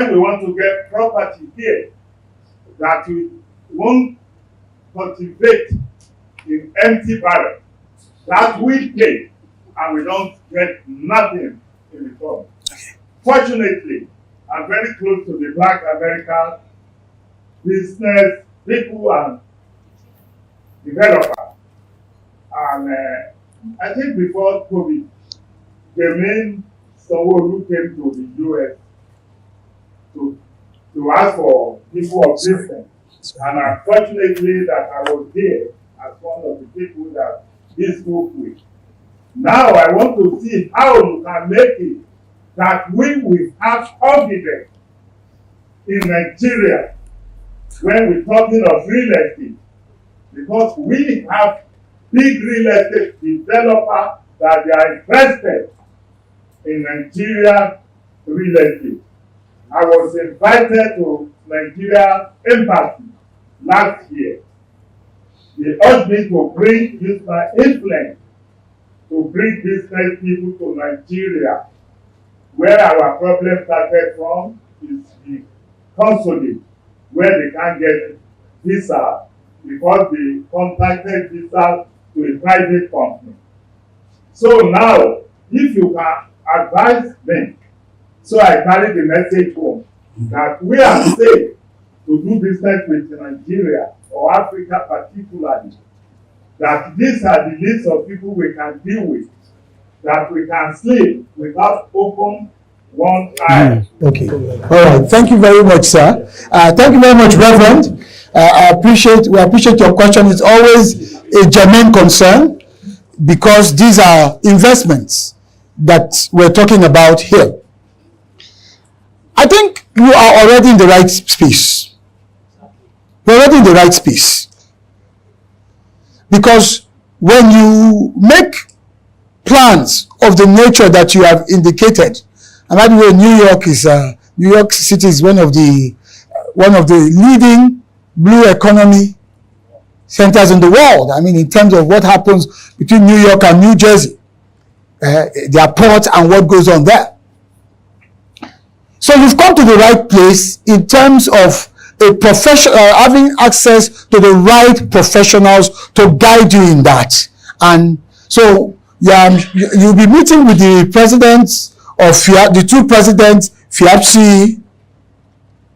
we want to get property here that we won't cultivate in empty barrel, that we pay and we don't get nothing in return. Fortunately, I'm very close to the Black American business people and developers. And I think before COVID, the main Sanwo-Olu came to the US to ask for people of business. And unfortunately that I was there as one of the people that he spoke with. Now I want to see how you can make it that we will have confidence in Nigeria when we're talking of real estate. Because we have big real estate developers that they are invested in Nigeria real estate. I was invited to Nigeria Embassy last year. They urged me to use my influence to bring business people to Nigeria. Where our problem started from is the consulate, where they can't get visa because they contacted visa to a private company. So now, if you can advise them, so I carry the message home that we are safe to do business with Nigeria or Africa particularly, that these are the list of people we can deal with, that we can sleep without open one eye. Okay. All right. Thank you very much, sir. Thank you very much, Reverend. We appreciate your question. It's always a germane concern because these are investments that we're talking about here. I think you are already in the right space. You're already in the right space. Because when you make plans of the nature that you have indicated, and by the way, New York City is one of the leading blue economy centers in the world. I mean, in terms of what happens between New York and New Jersey, their ports and what goes on there. So you've come to the right place in terms of a professional, having access to the right professionals to guide you in that. And so you'll be meeting with the presidents of the two presidents, FIAPSI,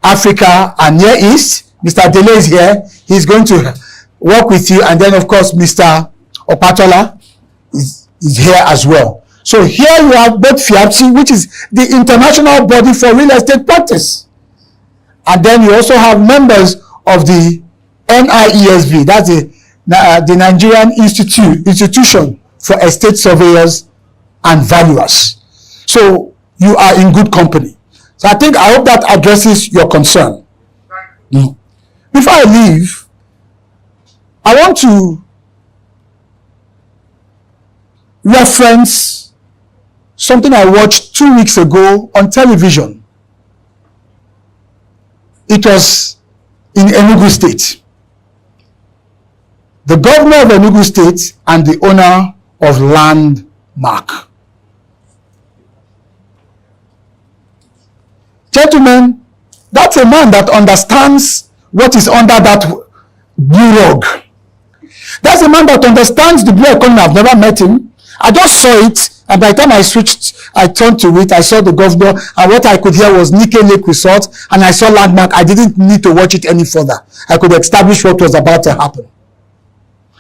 Africa and Near East. Mr. Dele is here. He's going to work with you. And then, of course, Mr. Opatola is here as well. So here you have both FIAPSI, which is the international body for real estate practice. And then you also have members of the NIESV, that's the Nigerian Institution for Estate Surveyors and Valuers. So you are in good company. So I hope that addresses your concern. Before I leave, I want to reference something I watched 2 weeks ago on television. It was in Enugu State. The governor of Enugu State and the owner of Landmark. Gentlemen, that's a man that understands what is under that blue rug. That's a man that understands the blue economy. I've never met him. I just saw it, and by the time I turned to it, I saw the governor, and what I could hear was Nike Lake Resort, and I saw Landmark. I didn't need to watch it any further. I could establish what was about to happen.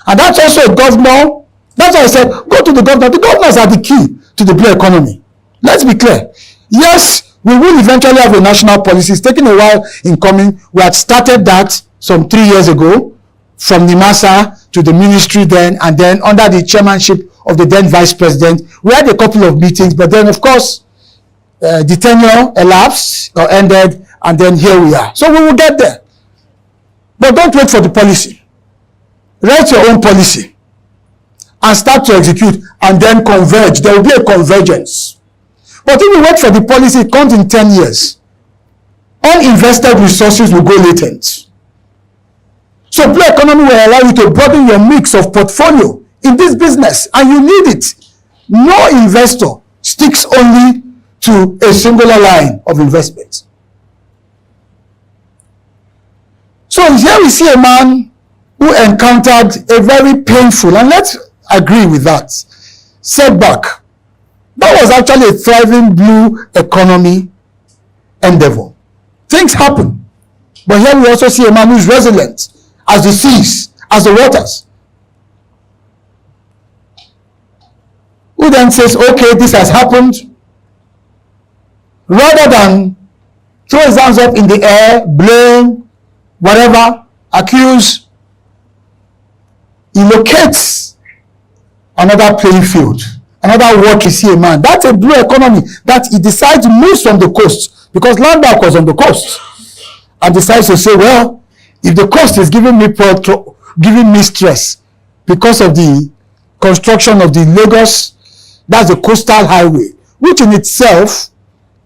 And that's also a governor. That's why I said, go to the governor. The governors are the key to the blue economy. Let's be clear. Yes, we will eventually have a national policy. It's taken a while in coming. We had started that some 3 years ago from NIMASA to the ministry then, and then under the chairmanship of the then vice president. We had a couple of meetings, but then of course, the tenure elapsed or ended, and then here we are. So we will get there. But don't wait for the policy. Write your own policy and start to execute and then converge. There will be a convergence. But if you wait for the policy, it comes in 10 years. Uninvested resources will go latent. So blue economy will allow you to broaden your mix of portfolio in this business, and you need it. No investor sticks only to a singular line of investment. So here we see a man who encountered a very painful, and let's agree with that, setback. That was actually a thriving blue economy endeavor. Things happen. But here we also see a man who is resilient as the seas, as the waters. Who then says, okay, this has happened. Rather than throw his hands up in the air, blame, whatever, accuse, he locates another playing field, another work. You see a man. That's a blue economy that he decides to move from the coast, because Landmark was on the coast, and decides to say, well, if the coast is giving me stress because of the construction of the Lagos, that's the coastal highway, which in itself,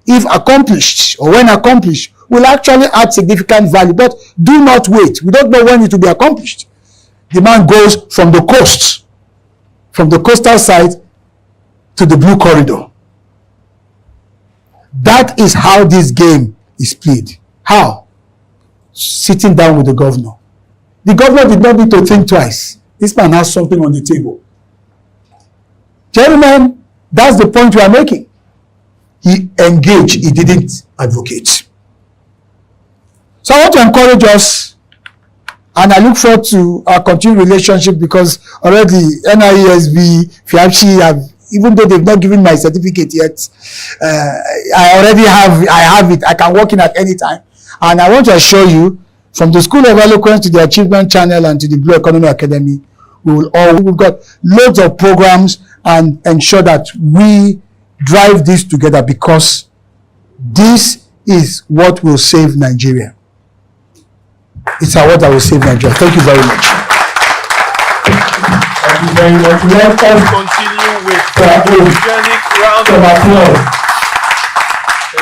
if accomplished or when accomplished, will actually add significant value. But do not wait. We don't know when it will be accomplished. The man goes from the coast, from the coastal side to the blue corridor. That is how this game is played. How? Sitting down with the governor. The governor did not need to think twice. This man has something on the table. Gentlemen, that's the point we are making. He engaged, he didn't advocate. So I want to encourage us, and I look forward to our continued relationship, because already NIESB, FIAPSHI have, even though they've not given my certificate yet, I have it. I can walk in at any time. And I want to assure you, from the School of Eloquence to the Achievement Channel and to the Blue Economy Academy, we've got loads of programs, and ensure that we drive this together, because this is what will save Nigeria. It's a word that will save Nigeria. Thank you very much. Thank you very much. Let us continue with the organic round of applause.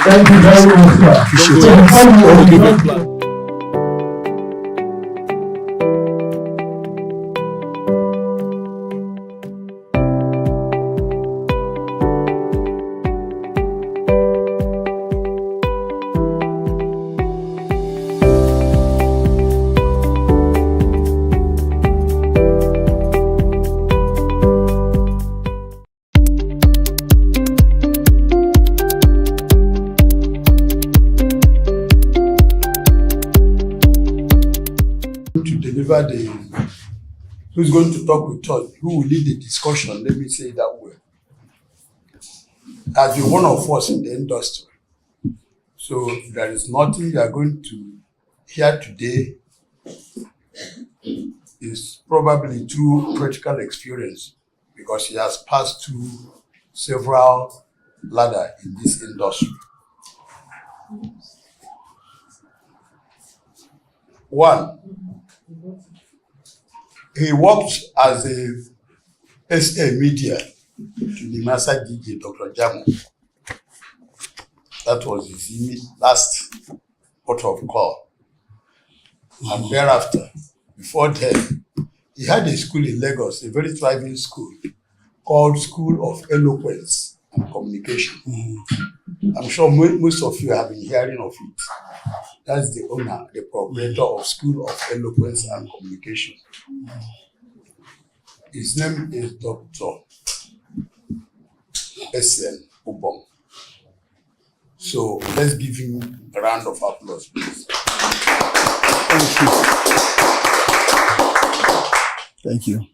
Thank you very much, sir. Appreciate it. Who's going to talk with us, who will lead the discussion, let me say it that way, has been one of us in the industry. So there is nothing you are going to hear today is probably through practical experience, because he has passed through several ladders in this industry. One, he worked as a SA media to the Master DJ, Dr. Jamu. That was his last port of call. And thereafter, before then, he had a school in Lagos, a very thriving school, called School of Eloquence and Communication. I'm sure most of you have been hearing of it. That's the owner, the proprietor of School of Eloquence and Communication. His name is Dr. S.N. Ubong. So let's give him a round of applause, please. Thank you.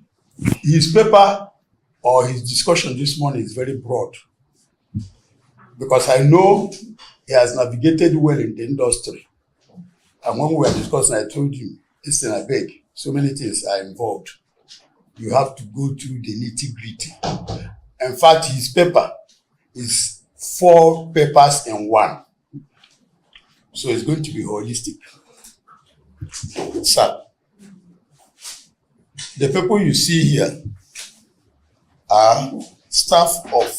His paper or his discussion this morning is very broad, because I know he has navigated well in the industry. And when we were discussing, I told him, listen, I beg, so many things are involved. You have to go through the nitty-gritty. In fact, his paper is 4 papers in 1. So it's going to be holistic. Sir, the people you see here are staff of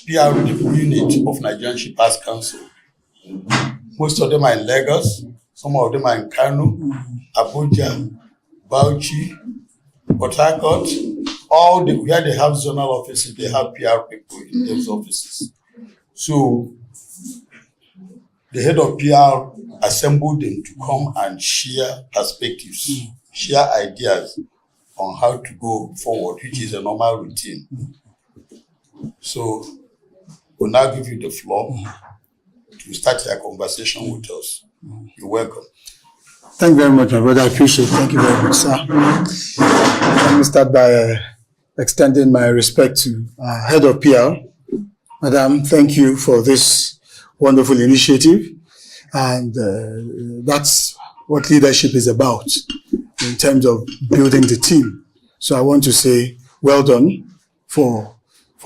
PR unit of Nigerian Shippers Council. Most of them are in Lagos, some of them are in Kano, Abuja, Bauchi, Port Harcourt, where they have zonal offices, they have PR people in those offices. So the head of PR assembled them to come and share perspectives, share ideas on how to go forward, which is a normal routine. So we'll now give you the floor to start your conversation with us. You're welcome. Thank you very much, my brother. I appreciate it. Thank you very much, sir. Let me start by extending my respect to head of PR. Madam, thank you for this wonderful initiative. And that's what leadership is about in terms of building the team. So I want to say well done for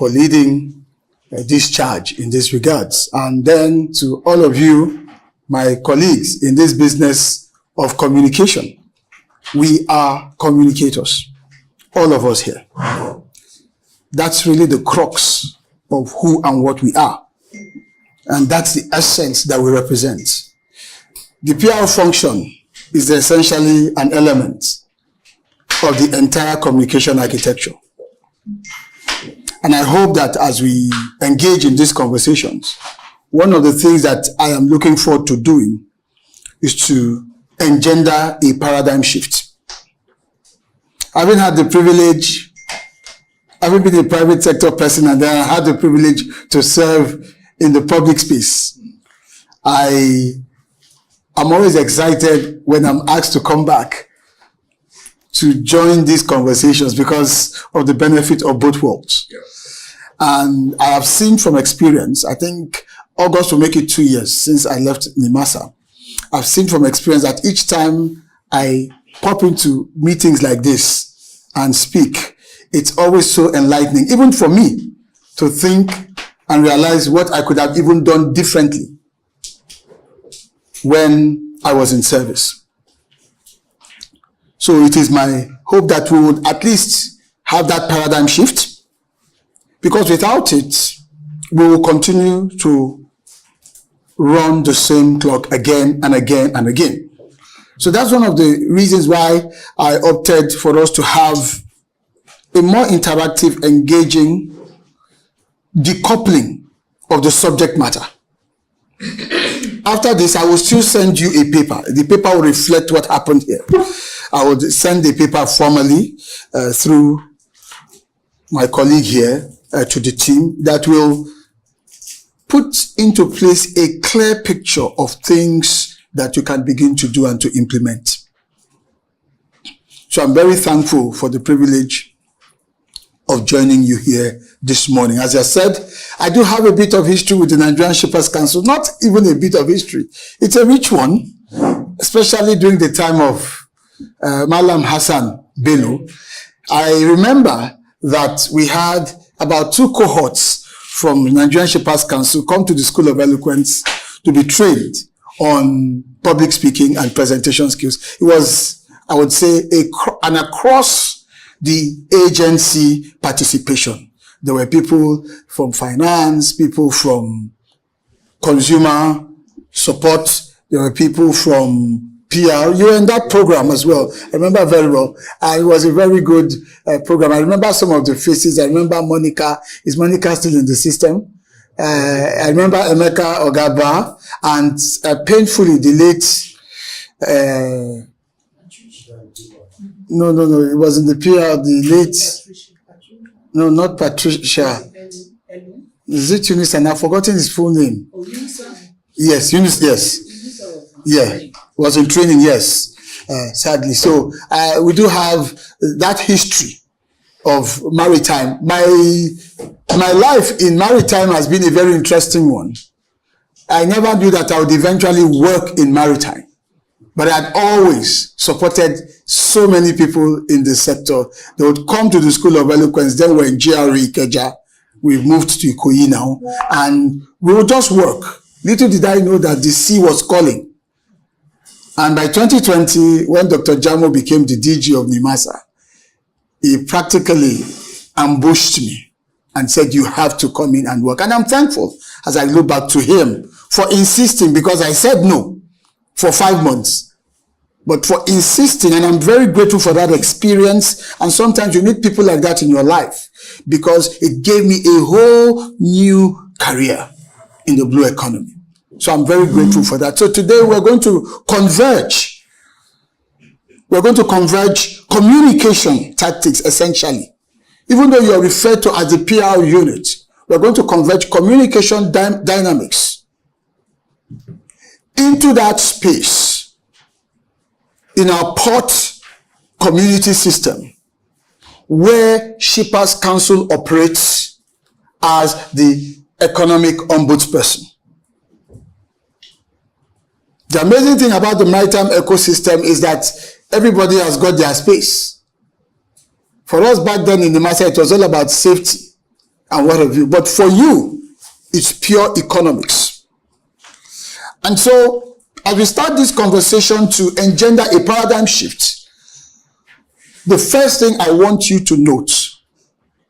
leading this charge in this regards. And then to all of you, my colleagues in this business of communication, we are communicators, all of us here. That's really the crux of who and what we are. And that's the essence that we represent. The PR function is essentially an element of the entire communication architecture. And I hope that as we engage in these conversations, one of the things that I am looking forward to doing is to engender a paradigm shift. Having had the privilege, having been a private sector person and then I had the privilege to serve in the public space, I'm always excited when I'm asked to come back to join these conversations because of the benefit of both worlds. Yes. And I have seen from experience, I think August will make it 2 years since I left NIMASA. I've seen from experience that each time I pop into meetings like this and speak, it's always so enlightening, even for me, to think and realize what I could have even done differently when I was in service. So it is my hope that we would at least have that paradigm shift, because without it, we will continue to run the same clock again and again and again. So that's one of the reasons why I opted for us to have a more interactive, engaging decoupling of the subject matter. After this, I will still send you a paper. The paper will reflect what happened here. I will send the paper formally through my colleague here to the team that will put into place a clear picture of things that you can begin to do and to implement. So I'm very thankful for the privilege of joining you here this morning. As I said, I do have a bit of history with the Nigerian Shippers Council, not even a bit of history. It's a rich one, especially during the time of Malam Hassan Bello. I remember that we had about 2 cohorts from the Nigerian Shippers Council come to the School of Eloquence to be trained on public speaking and presentation skills. It was, I would say, an across the agency participation. There were people from finance, people from consumer support, there were people from PR. You were in that program as well. I remember very well. It was a very good program. I remember some of the faces. I remember Monica. Is Monica still in the system? I remember Emeka Ogaba and painfully the late, no, it wasn't the PR, the late, no, not Patricia. Is it Eunice? And I've forgotten his full name. Oh, Eunice? Yes, Eunice, yes. Yeah, was in training, yes, sadly. So we do have that history of maritime. My life in maritime has been a very interesting one. I never knew that I would eventually work in maritime, but I had always supported so many people in the sector. They would come to the School of Eloquence, then we're in GRE Ikeja. We've moved to Ikoyi now, and we would just work. Little did I know that the sea was calling. And by 2020, when Dr. Jamo became the DG of NIMASA, he practically ambushed me and said, you have to come in and work. And I'm thankful as I look back to him for insisting, because I said no for 5 months, but for insisting. And I'm very grateful for that experience. And sometimes you need people like that in your life, because it gave me a whole new career in the blue economy. So I'm very grateful for that. So today we're going to converge. We're going to converge communication tactics essentially. Even though you're referred to as the PR unit, we're going to converge communication dynamics into that space in our port community system where Shippers Council operates as the economic ombudsperson. The amazing thing about the maritime ecosystem is that everybody has got their space. For us back then in the market, it was all about safety and what have you. But for you, it's pure economics. And so, as we start this conversation to engender a paradigm shift, the first thing I want you to note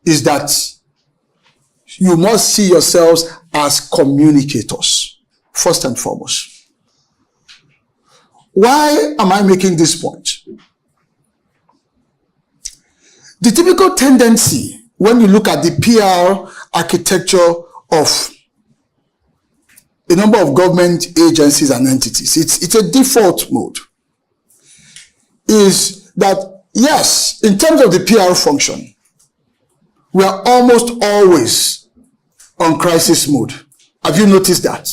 is that you must see yourselves as communicators, first and foremost. Why am I making this point? The typical tendency when you look at the PR architecture of a number of government agencies and entities, it's a default mode, is that yes, in terms of the PR function, we are almost always on crisis mode. Have you noticed that?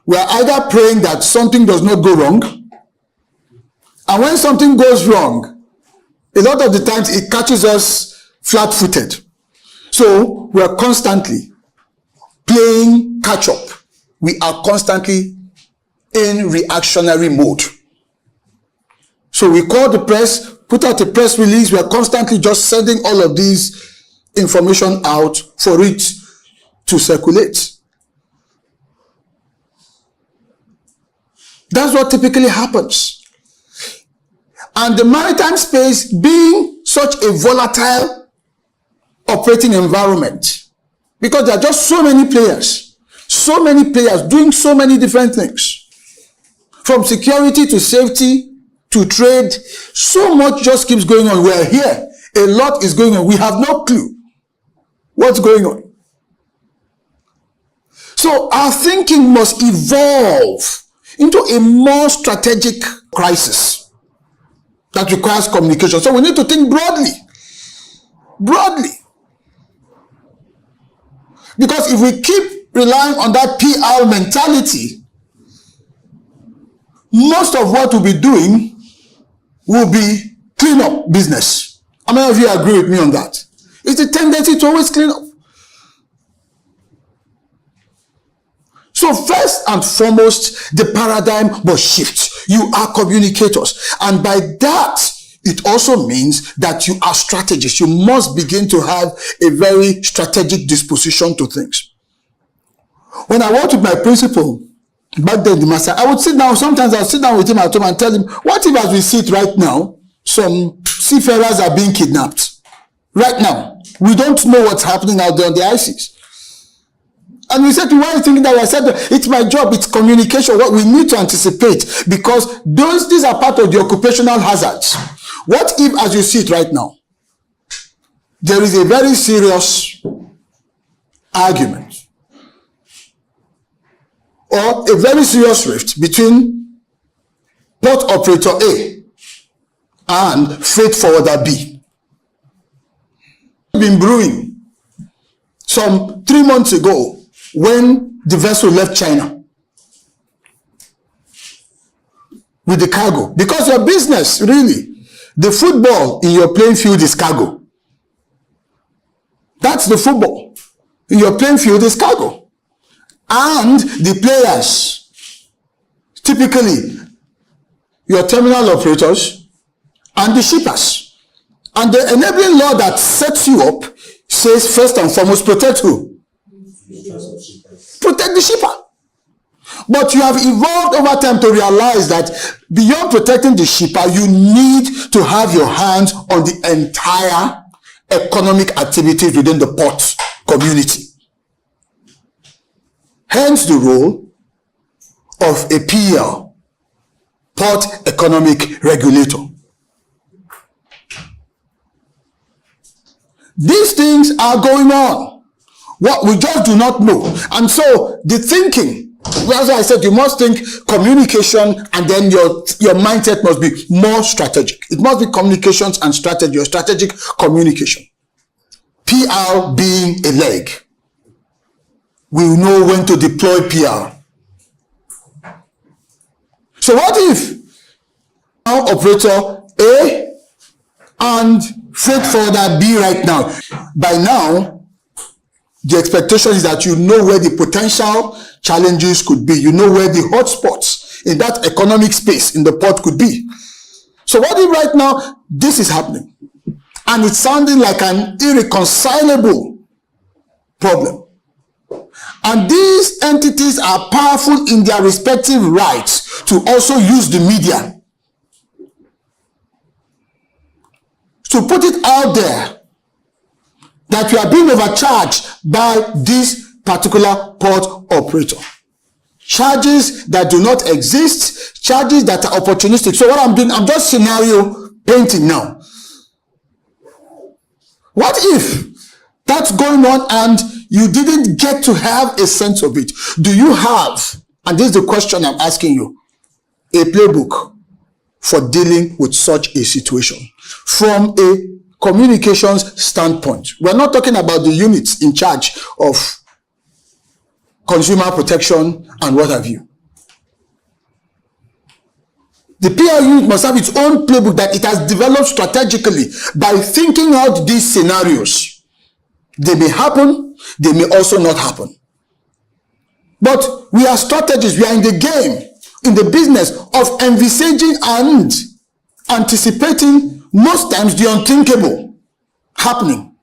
We are either praying that something does not go wrong, and when something goes wrong, a lot of the times it catches us flat-footed. So we are constantly playing catch-up. We are constantly in reactionary mode. So we call the press, put out a press release. We are constantly just sending all of these information out for it to circulate. That's what typically happens. And the maritime space being such a volatile operating environment, because there are just so many players doing so many different things, from security to safety to trade, so much just keeps going on. We're here, a lot is going on. We have no clue what's going on. So our thinking must evolve into a more strategic crisis that requires communication. So we need to think broadly. Because if we keep relying on that PR mentality, most of what we'll be doing will be clean-up business. How many of you agree with me on that? It's a tendency to always clean up. So first and foremost, the paradigm must shift. You are communicators. And by that, it also means that you are strategists. You must begin to have a very strategic disposition to things. When I worked with my principal, back then, the master, I would sit down, sometimes I'll sit down with him at home and tell him, what if as we sit right now, some seafarers are being kidnapped? Right now. We don't know what's happening out there on the ICs. And we said, why are you thinking that? I said, it's my job, it's communication, what we need to anticipate, because these are part of the occupational hazards. What if, as you see it right now, there is a very serious argument or a very serious rift between port operator A and freight forwarder B? Been brewing some 3 months ago, when the vessel left China with the cargo. Because your business, really, the football in your playing field is cargo. That's the football. In your playing field is cargo. And the players, typically, your terminal operators and the shippers. And the enabling law that sets you up says, first and foremost, protect who? Protect the shipper. But you have evolved over time to realize that beyond protecting the shipper, you need to have your hands on the entire economic activities within the port community. Hence the role of a PER, Port Economic Regulator. These things are going on. What we just do not know. And so the thinking That's why I said you must think communication, and then your mindset must be more strategic. It must be communications and strategy, or strategic communication. PR being a leg. We will know when to deploy PR. So what if now operator A and freight forwarder B right now? By now, the expectation is that you know where the potential challenges could be. You know where the hotspots in that economic space in the port could be. So what if right now this is happening and it's sounding like an irreconcilable problem? And these entities are powerful in their respective rights to also use the media to put it out there that you are being overcharged by this particular port operator. Charges that do not exist, charges that are opportunistic. So what I'm doing, I'm just scenario painting now. What if that's going on and you didn't get to have a sense of it? Do you have, and this is the question I'm asking you, a playbook for dealing with such a situation from a communications standpoint? We're not talking about the units in charge of consumer protection and what have you. The PR unit must have its own playbook that it has developed strategically by thinking out these scenarios. They may happen, they may also not happen. But we are strategists, we are in the game, in the business of envisaging and anticipating most times the unthinkable happening,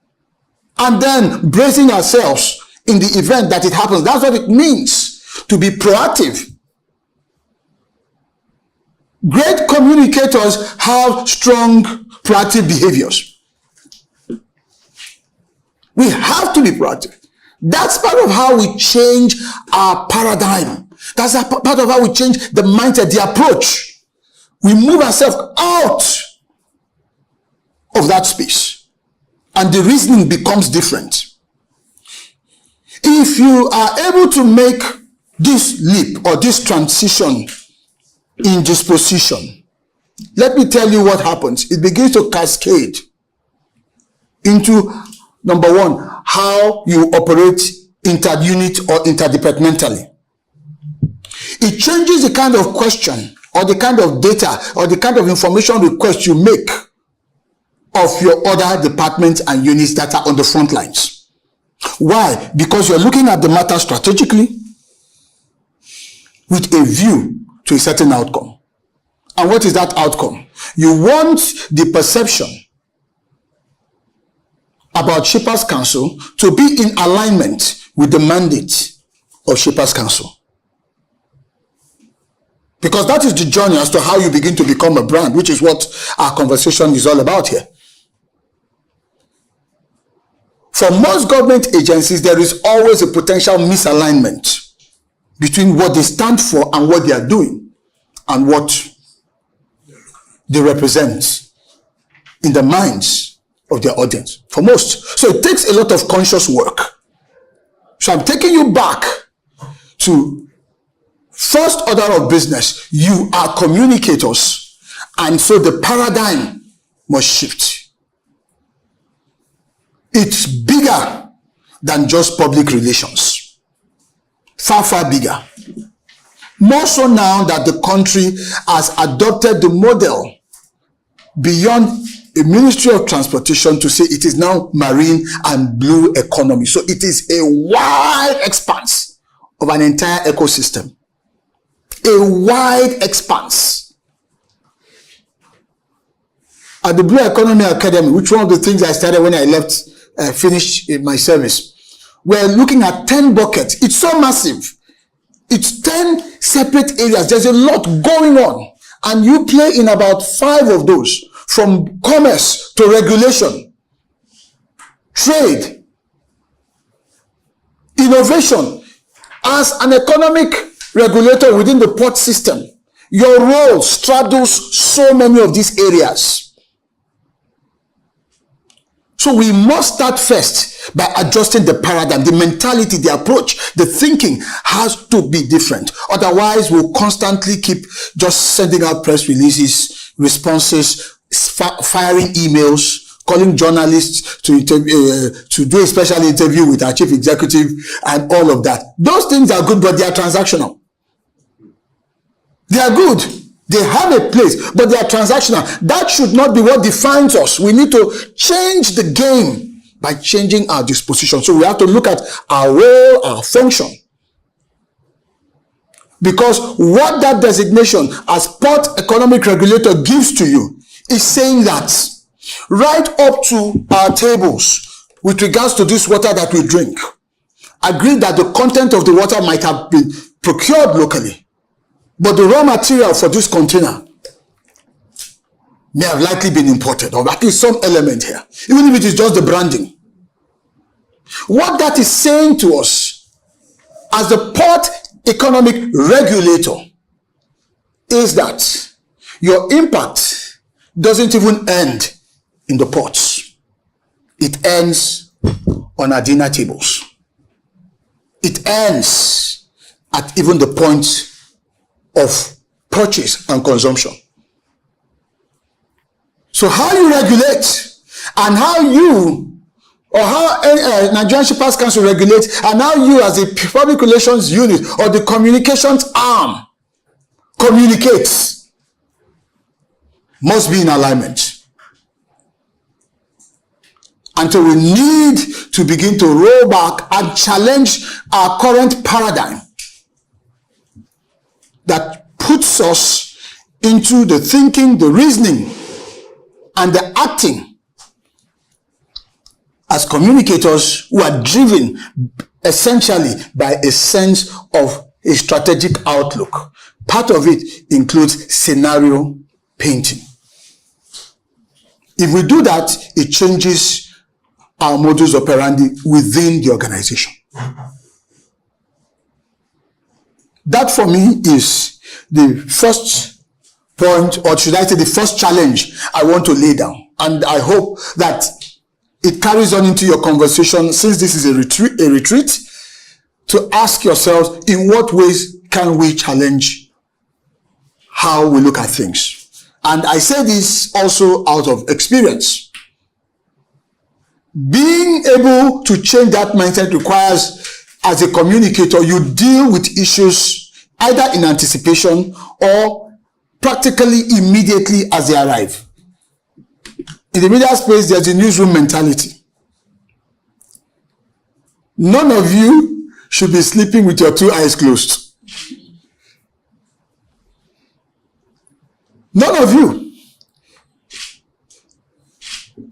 and then bracing ourselves in the event that it happens. That's what it means to be proactive. Great communicators have strong proactive behaviors. We have to be proactive. That's part of how we change our paradigm. That's a part of how we change the mindset, the approach. We move ourselves out of that space, and the reasoning becomes different. If you are able to make this leap or this transition in disposition, let me tell you what happens. It begins to cascade into, number one, how you operate inter-unit or interdepartmentally. It changes the kind of question or the kind of data or the kind of information request you make of your other departments and units that are on the front lines. Why? Because you're looking at the matter strategically with a view to a certain outcome. And what is that outcome? You want the perception about Shippers Council to be in alignment with the mandate of Shippers Council. Because that is the journey as to how you begin to become a brand, which is what our conversation is all about here. For most government agencies, there is always a potential misalignment between what they stand for and what they are doing and what they represent in the minds of their audience. For most. So it takes a lot of conscious work. So I'm taking you back to first order of business. You are communicators, and so the paradigm must shift. It's bigger than just public relations. Far, far bigger. More so now that the country has adopted the model beyond a Ministry of Transportation to say it is now marine and blue economy. So it is a wide expanse of an entire ecosystem. A wide expanse. At the Blue Economy Academy, which one of the things I started when I left, finished my service, we're looking at 10 buckets. It's so massive. It's 10 separate areas. There's a lot going on. And you play in about 5 of those, from commerce to regulation, trade, innovation. As an economic regulator within the port system, your role straddles so many of these areas. So we must start first by adjusting the paradigm, the mentality, the approach, the thinking has to be different. Otherwise, we'll constantly keep just sending out press releases, responses, firing emails, calling journalists to do a special interview with our chief executive and all of that. Those things are good, but they are transactional. They are good. They have a place, but they are transactional. That should not be what defines us. We need to change the game by changing our disposition. So we have to look at our role, our function. Because what that designation as Port Economic Regulator gives to you is saying that right up to our tables with regards to this water that we drink, agree that the content of the water might have been procured locally, but the raw material for this container may have likely been imported, or at least some element here, even if it is just the branding. What that is saying to us as the Port Economic Regulator is that your impact doesn't even end in the ports. It ends on our dinner tables. It ends at even the point of purchase and consumption. So how you regulate and how you or how Nigerian Shippers Council regulate and how you as a public relations unit or the communications arm communicates must be in alignment. And so we need to begin to roll back and challenge our current paradigm that puts us into the thinking, the reasoning, and the acting as communicators who are driven essentially by a sense of a strategic outlook. Part of it includes scenario painting. If we do that, it changes our modus operandi within the organization. That for me is the first point, or should I say the first challenge I want to lay down. And I hope that it carries on into your conversation, since this is a retreat, to ask yourselves, in what ways can we challenge how we look at things? And I say this also out of experience. Being able to change that mindset requires, as a communicator, you deal with issues either in anticipation or practically immediately as they arrive. In the media space, there's a newsroom mentality. None of you should be sleeping with your two eyes closed. None of you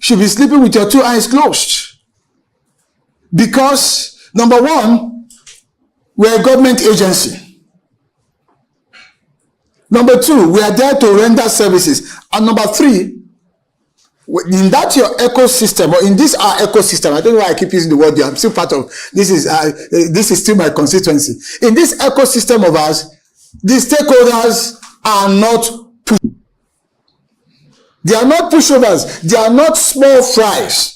should be sleeping with your two eyes closed. Because, number one, we're a government agency. Number two, we are there to render services. And number three, in that your ecosystem, or in this our ecosystem, I don't know why I keep using the word there, I'm still part of, this is still my constituency. In this ecosystem of ours, the stakeholders are not they are not pushovers, they are not small fries.